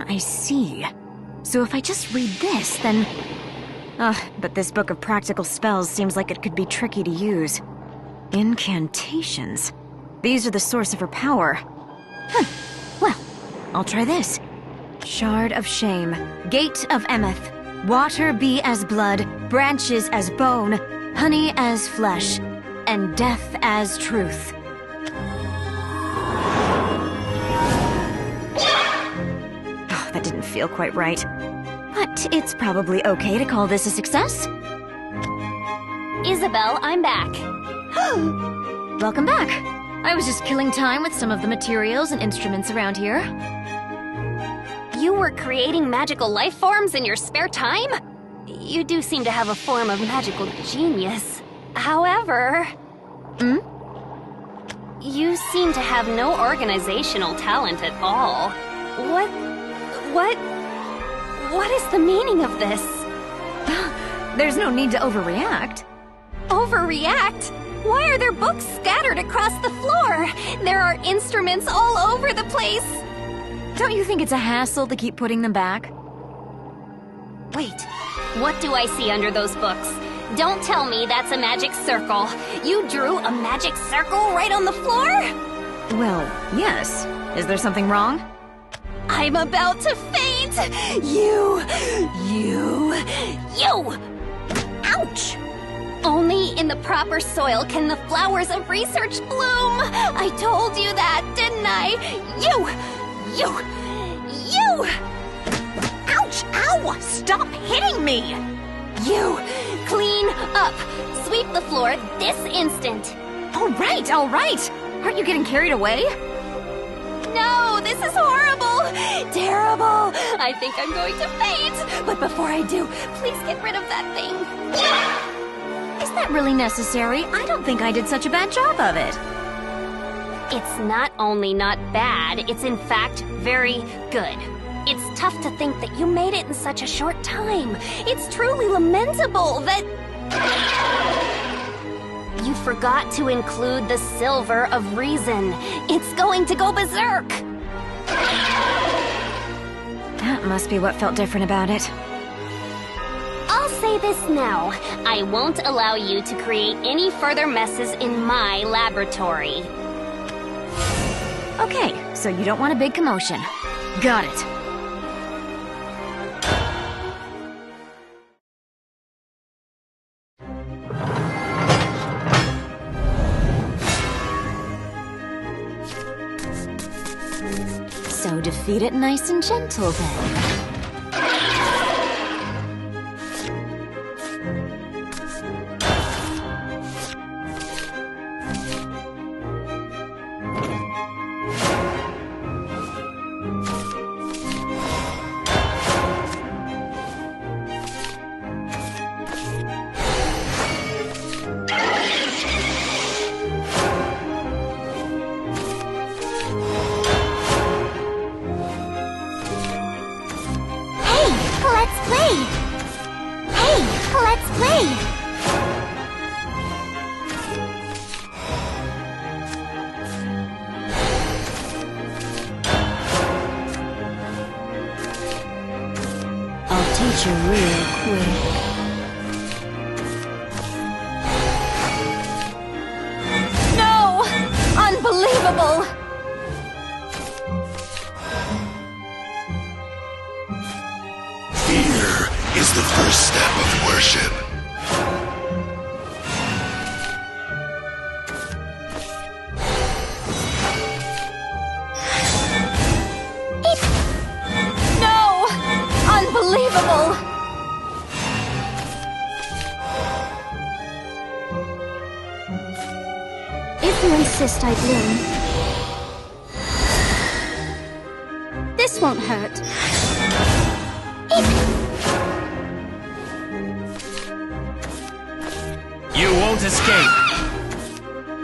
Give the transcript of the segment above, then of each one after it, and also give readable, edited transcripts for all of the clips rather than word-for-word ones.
I see. So if I just read this, then... but this book of practical spells seems like it could be tricky to use. Incantations. These are the source of her power. Well, I'll try this. Shard of Shame, Gate of Emeth, water be as blood, branches as bone, honey as flesh, and death as truth. Oh, that didn't feel quite right. But it's probably okay to call this a success. Isabelle, I'm back. Welcome back. I was just killing time with some of the materials and instruments around here. You were creating magical life forms in your spare time? You do seem to have a form of magical genius. However... You seem to have no organizational talent at all. What is the meaning of this? There's no need to overreact. Overreact? Why are there books scattered across the floor? There are instruments all over the place. Don't you think it's a hassle to keep putting them back? Wait, what do I see under those books? Don't tell me that's a magic circle. You drew a magic circle right on the floor? Well, yes. Is there something wrong? I'm about to faint! You! Ouch! Only in the proper soil can the flowers of research bloom! I told you that, didn't I? You! Ouch! Ow! Stop hitting me! You! Clean up! Sweep the floor this instant! All right! Aren't you getting carried away? No! This is horrible! Terrible! I think I'm going to faint! But before I do, please get rid of that thing! Is that really necessary? I don't think I did such a bad job of it. It's not only not bad, it's in fact very good. It's tough to think that you made it in such a short time. It's truly lamentable that... You forgot to include the Silver of Reason. It's going to go berserk! That must be what felt different about it. I'll say this now. I won't allow you to create any further messes in my laboratory. Okay, so you don't want a big commotion. Got it. So defeat it nice and gentle, then. Teach you real quick. No! Unbelievable! Fear is the first step of worship. Unbelievable! If you insist I bloom, this won't hurt. You won't escape!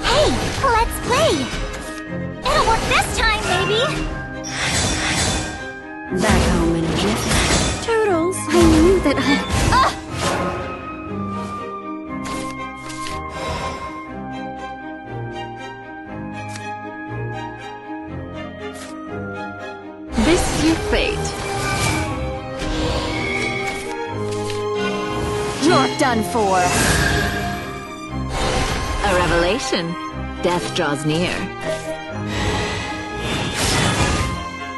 Hey, let's play! It'll work this time, baby! Back home in a jiffy. Turtles, I knew that This is your fate. You're done for. A revelation. Death draws near.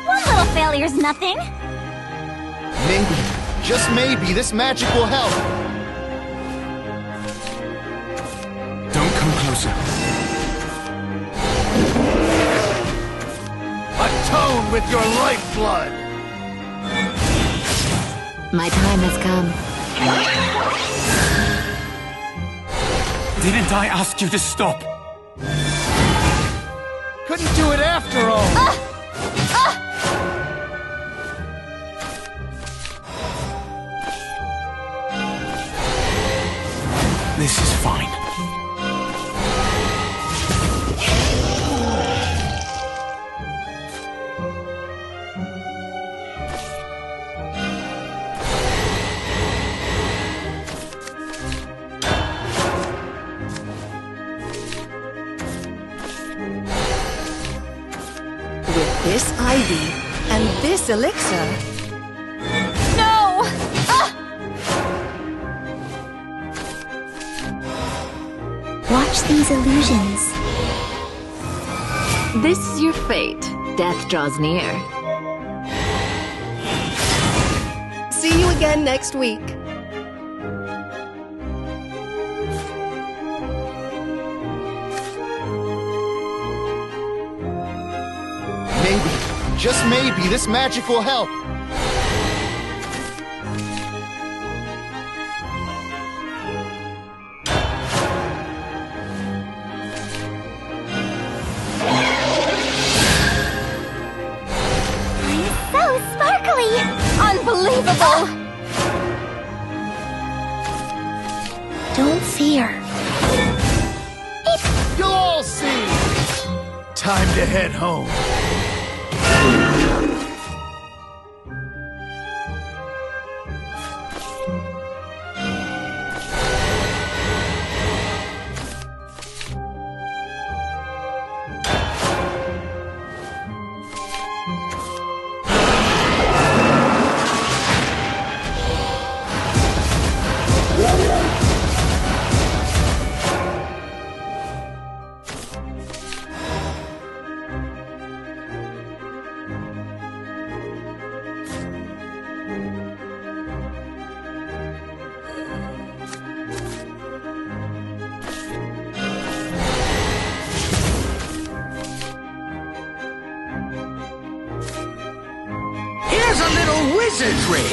One little failure's nothing. Maybe, just maybe, this magic will help. Don't come closer. Atone with your lifeblood! My time has come. Didn't I ask you to stop? Couldn't do it after all. This is fine. With this ivy and this elixir. No! Watch these illusions. This is your fate. Death draws near. See you again next week. Maybe, just maybe, this magic will help. So sparkly! Unbelievable! Don't fear. You'll all see. Time to head home. Here's a little wizardry!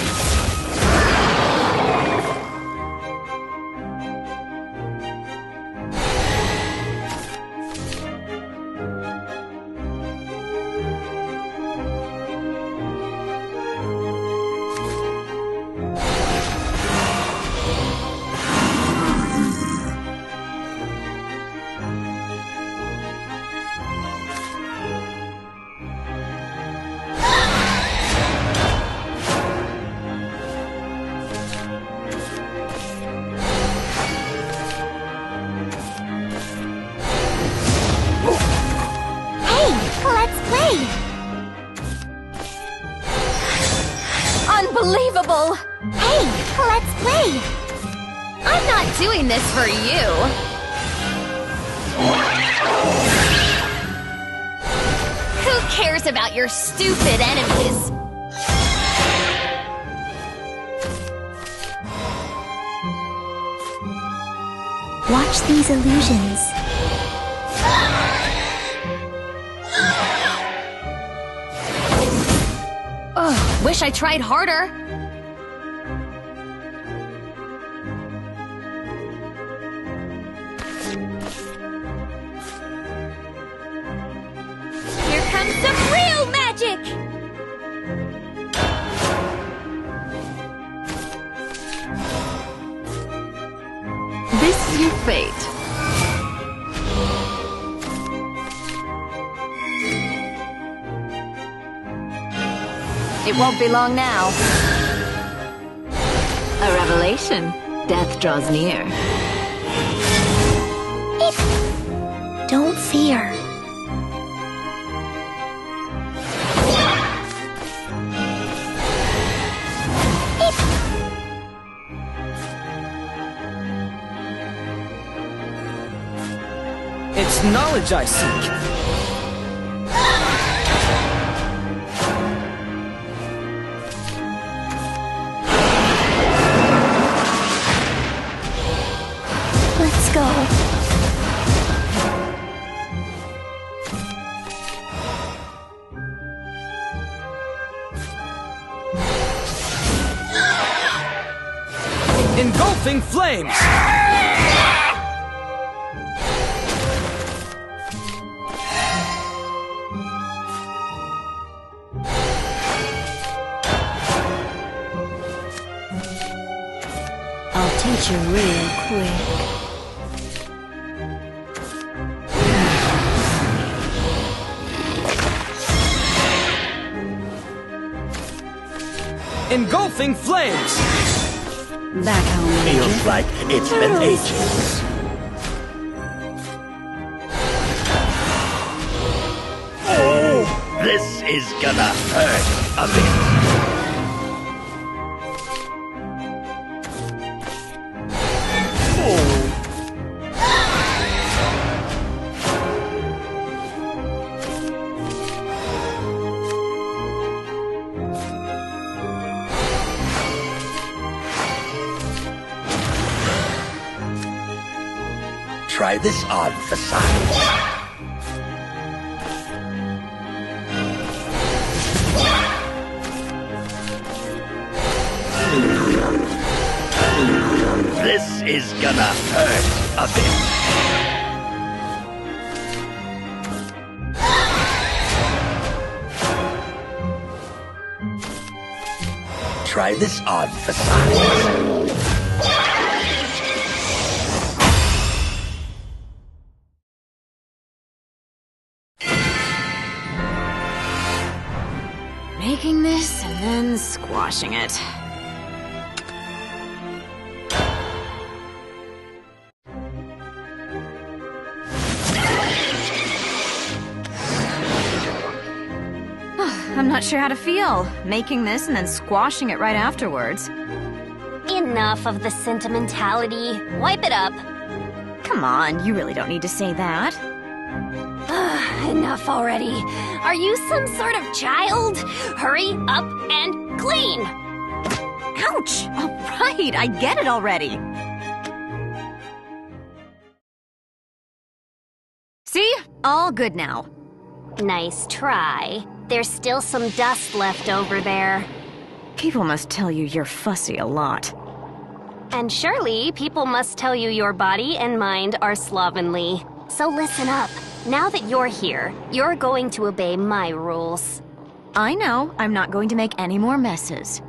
Let's play! Unbelievable! Hey, let's play! I'm not doing this for you! Who cares about your stupid enemies? Watch these illusions. Ugh, wish I tried harder. Here comes some real magic! This is your fate. It won't be long now. A revelation. Death draws near. Don't fear. It's knowledge I seek. Let's go. Engulfing flames! I'll teach you real quick. Engulfing flames! Back home. Feels like it's been ages. Oh, this is gonna hurt a bit. Try this on for size. This is gonna hurt a bit. Try this on for size. Making this and then squashing it. I'm not sure how to feel, making this and then squashing it right afterwards. Enough of the sentimentality. Wipe it up. Come on, you really don't need to say that. Enough already. Are you some sort of child? Hurry up and clean! Ouch! All right, I get it already. See? All good now. Nice try. There's still some dust left over there. People must tell you you're fussy a lot. And surely, people must tell you your body and mind are slovenly. So listen up. Now that you're here, you're going to obey my rules. I know. I'm not going to make any more messes.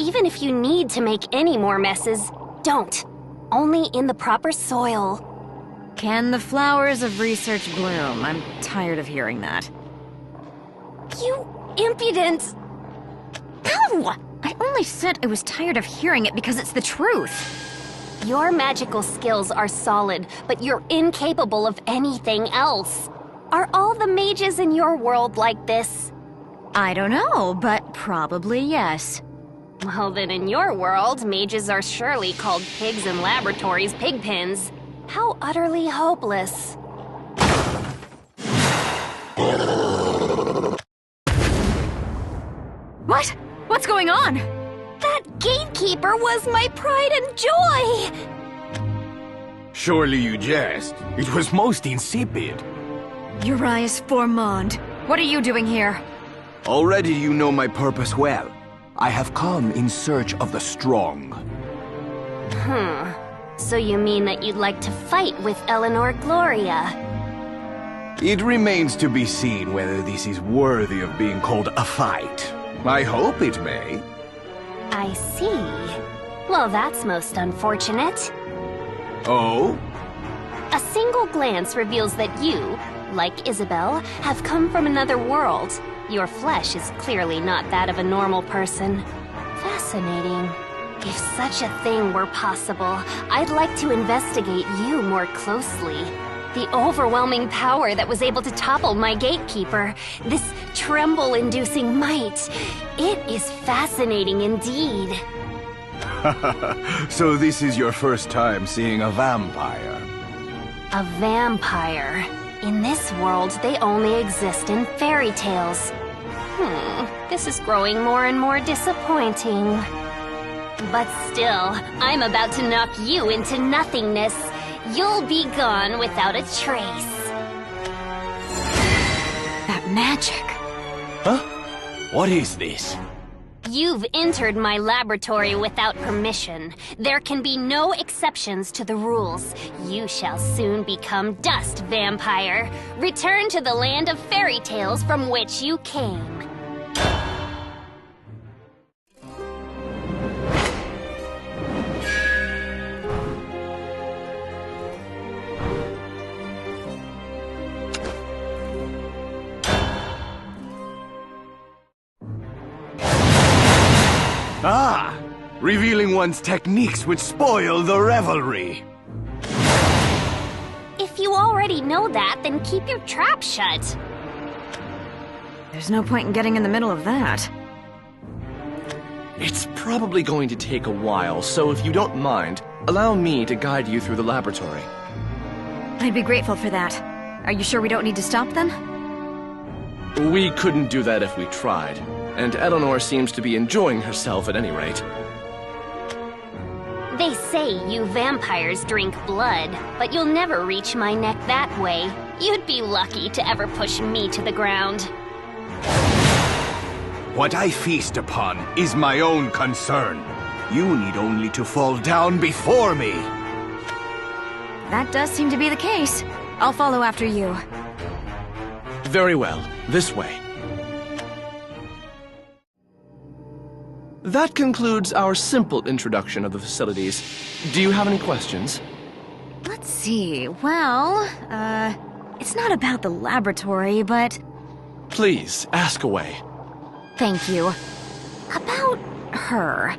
Even if you need to make any more messes, don't. Only in the proper soil. Can the flowers of research bloom? I'm tired of hearing that. You impudent! Ow! I only said I was tired of hearing it because it's the truth. Your magical skills are solid, but you're incapable of anything else. Are all the mages in your world like this? I don't know, but probably yes. Well, then in your world, mages are surely called pigs in laboratories, pigpens. How utterly hopeless. What? What's going on? That gatekeeper was my pride and joy! Surely you jest. It was most insipid. Urias Formond. What are you doing here? Already you know my purpose well. I have come in search of the strong. So you mean that you'd like to fight with Eleanor Gloria? It remains to be seen whether this is worthy of being called a fight. I hope it may. I see. Well, that's most unfortunate. Oh? A single glance reveals that you, like Isabelle, have come from another world. Your flesh is clearly not that of a normal person. Fascinating. If such a thing were possible, I'd like to investigate you more closely. The overwhelming power that was able to topple my gatekeeper, this tremble-inducing might, it is fascinating indeed. So this is your first time seeing a vampire? A vampire. In this world, they only exist in fairy tales. This is growing more and more disappointing. But still, I'm about to knock you into nothingness. You'll be gone without a trace. That magic. Huh? What is this? You've entered my laboratory without permission. There can be no exceptions to the rules. You shall soon become dust, vampire. Return to the land of fairy tales from which you came. Ah! Revealing one's techniques would spoil the revelry. If you already know that, then keep your trap shut. There's no point in getting in the middle of that. It's probably going to take a while, so if you don't mind, allow me to guide you through the laboratory. I'd be grateful for that. Are you sure we don't need to stop them? We couldn't do that if we tried, and Eleanor seems to be enjoying herself at any rate. They say you vampires drink blood, but you'll never reach my neck that way. You'd be lucky to ever push me to the ground. What I feast upon is my own concern. You need only to fall down before me. That does seem to be the case. I'll follow after you. Very well. This way. That concludes our simple introduction of the facilities. Do you have any questions? Let's see. Well, it's not about the laboratory, but... Please, ask away. Thank you. About her.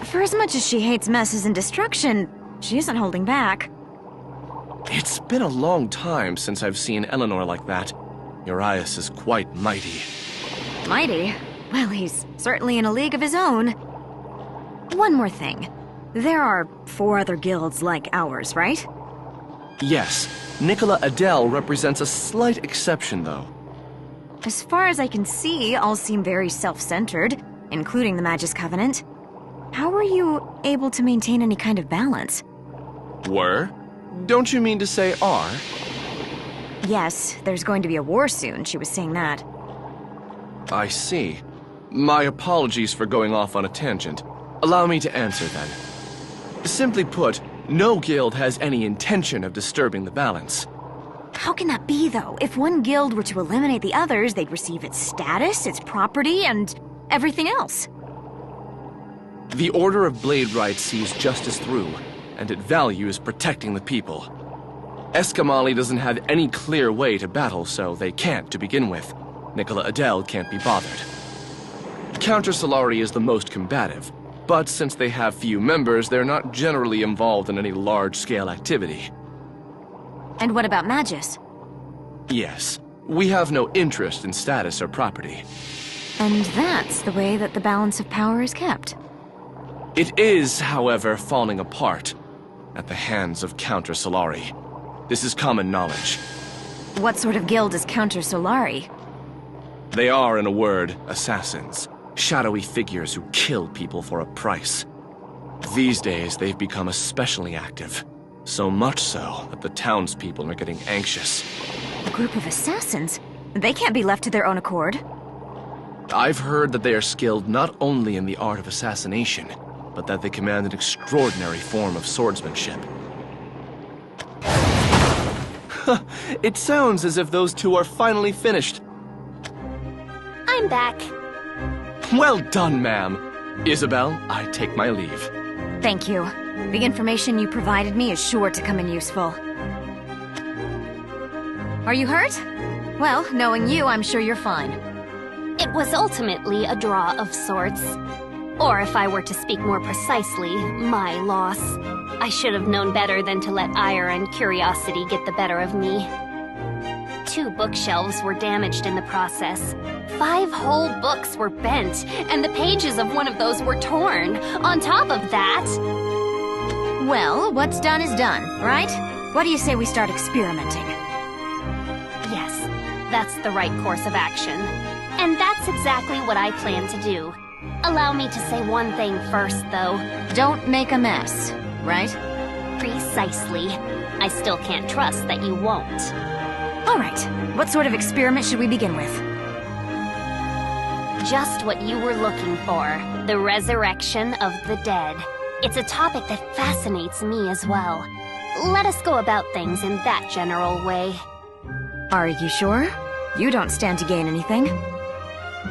For as much as she hates messes and destruction, she isn't holding back. It's been a long time since I've seen Eleanor like that. Urias is quite mighty. Mighty? Well, he's certainly in a league of his own. One more thing. There are 4 other guilds like ours, right? Yes. Nicola Adele represents a slight exception, though. As far as I can see, all seem very self-centered, including the Magus Covenant. How were you able to maintain any kind of balance? Were? Don't you mean to say are? Yes, there's going to be a war soon, she was saying that. I see. My apologies for going off on a tangent. Allow me to answer then. Simply put, no guild has any intention of disturbing the balance. How can that be, though? If one guild were to eliminate the others, they'd receive its status, its property, and everything else. The Order of Bladebright sees justice through, and it values protecting the people. Escamali doesn't have any clear way to battle, so they can't to begin with. Nicola Adele can't be bothered. Counter Solari is the most combative, but since they have few members, they're not generally involved in any large-scale activity. And what about Magus? Yes, we have no interest in status or property. And that's the way that the balance of power is kept. It is, however, falling apart at the hands of Counter Solari. This is common knowledge. What sort of guild is Counter Solari? They are, in a word, assassins. Shadowy figures who kill people for a price. These days, they've become especially active. So much so that the townspeople are getting anxious. A group of assassins? They can't be left to their own accord. I've heard that they are skilled not only in the art of assassination, but that they command an extraordinary form of swordsmanship. It sounds as if those two are finally finished. I'm back. Well done, ma'am. Isabelle, I take my leave. Thank you. The information you provided me is sure to come in useful. Are you hurt? Well, knowing you, I'm sure you're fine. It was ultimately a draw of sorts. Or if I were to speak more precisely, my loss. I should have known better than to let ire and curiosity get the better of me. 2 bookshelves were damaged in the process. 5 whole books were bent, and the pages of one of those were torn. On top of that... Well, what's done is done, right? What do you say we start experimenting? Yes, that's the right course of action. And that's exactly what I plan to do. Allow me to say one thing first, though. Don't make a mess, right? Precisely. I still can't trust that you won't. All right. What sort of experiment should we begin with? Just what you were looking for. The resurrection of the dead. It's a topic that fascinates me as well. Let us go about things in that general way. Are you sure? You don't stand to gain anything.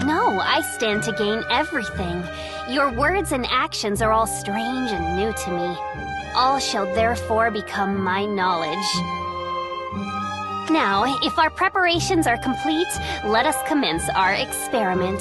No, I stand to gain everything. Your words and actions are all strange and new to me. All shall therefore become my knowledge. Now, if our preparations are complete, let us commence our experiment.